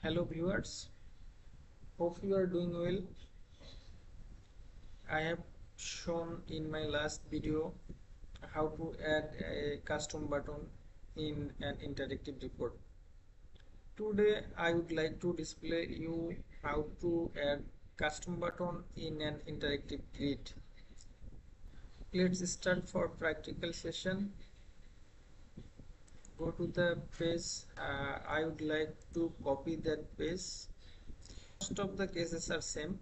Hello viewers, hope you are doing well. I have shown in my last video how to add a custom button in an interactive report. Today I would like to display you how to add custom button in an interactive grid. Let's start for practical session. Go to the page. I would like to copy that page. Most of the cases are same.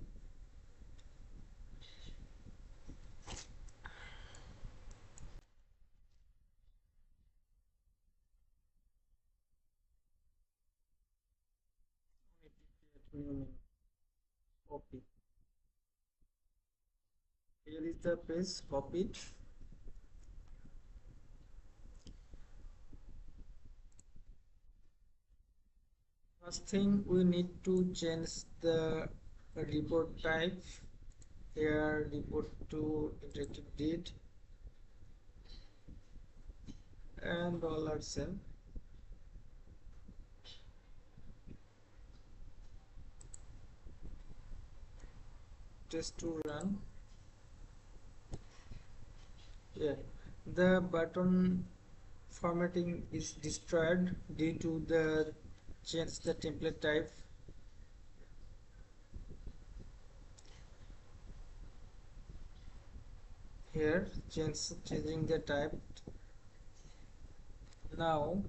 Copy. Here is the page copied. First thing, we need to change the report type. Here report to interactive grid and all are same. Test to run. Yeah, the button formatting is destroyed due to the change the template type. Here changing the type. Now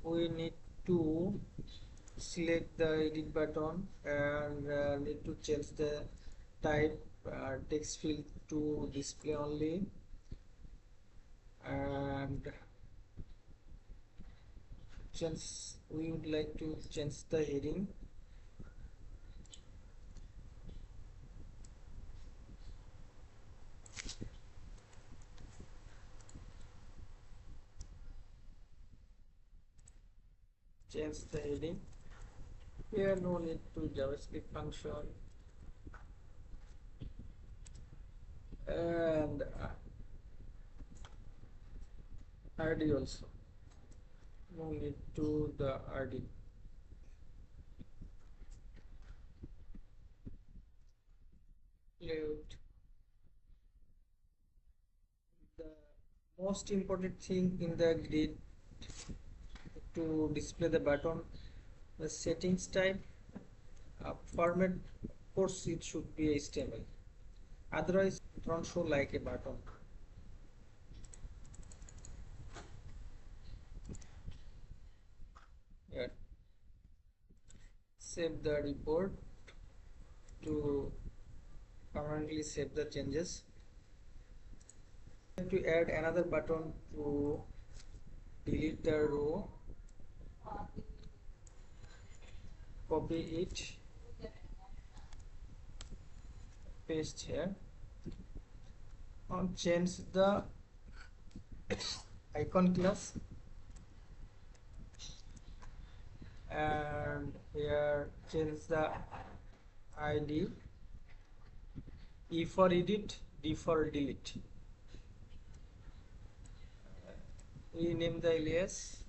we need to select the edit button and need to change the type text field to display only, and change we would like to change the heading. Change the heading. Here no need to JavaScript function, and RD also no need to the RD. Layout. The most important thing in the grid to display the button, the settings type, format. Of course it should be HTML, otherwise it won't show like a button. Yeah. Save the report to permanently save the changes. To add another button to delete the row, copy it, paste here, and change the icon class, and here change the ID, E for edit, D for delete. Rename the alias.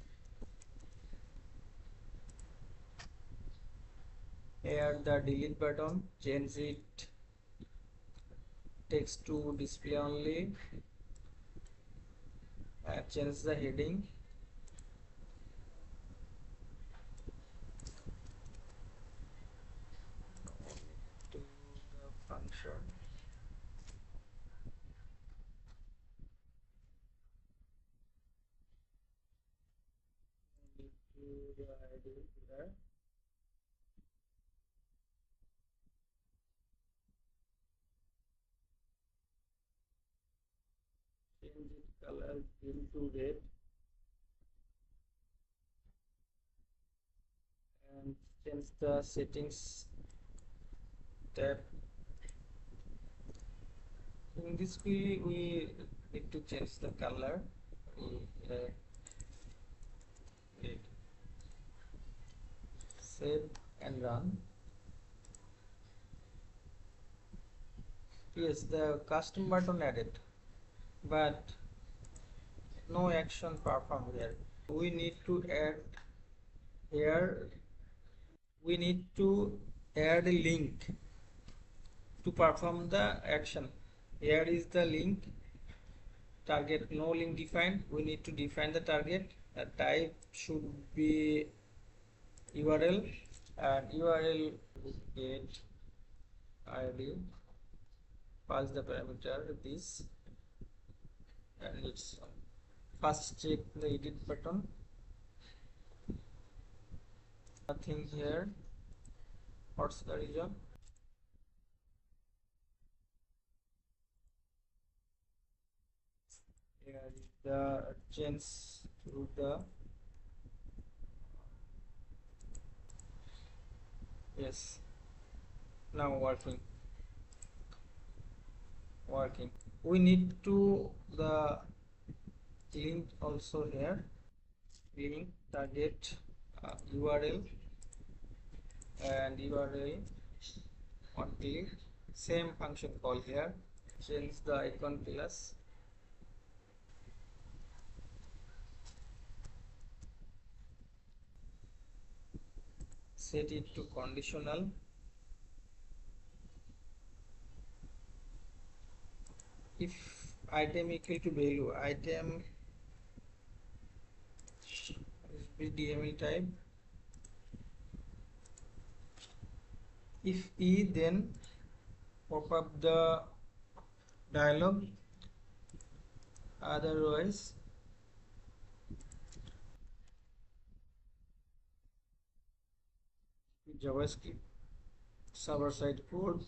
Here the delete button, change it text to display only, and change the heading. To the function. To the ID here. Change it color into red, and change the settings tab. In this we need to change the color. Red. Save and run. Yes, the custom button added, but no action performed here. We need to add here we need to add a link to perform the action. Here is the link. Target, no link defined. We need to define the target. The type should be URL, and URL get id, pass the parameter this, and it's first check the edit button. Nothing here. What's the reason? Here is the change to the, yes, now working. We need to the link also here. Link target URL and URL on click. Same function call here. Change the icon plus. Set it to conditional. If item equal to value, item is DML type. If E, then pop up the dialog, otherwise JavaScript server side code.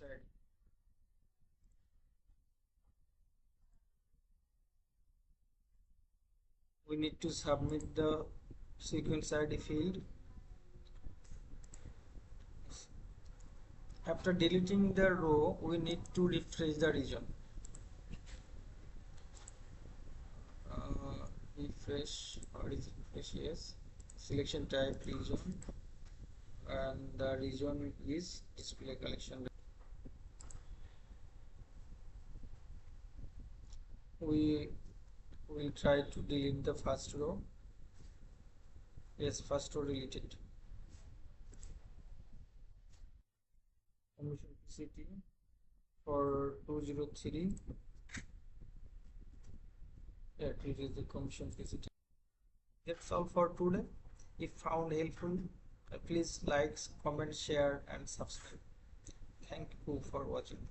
Side. We need to submit the sequence ID field. After deleting the row, we need to refresh the region. Refresh, or is refresh, yes. Selection type region, and the region is display collection. We will try to delete the first row. Yes, first row deleted. Commission PCT for 203. Yeah, it is the commission PCT. That's all for today. If found helpful, please like, comment, share, and subscribe. Thank you for watching.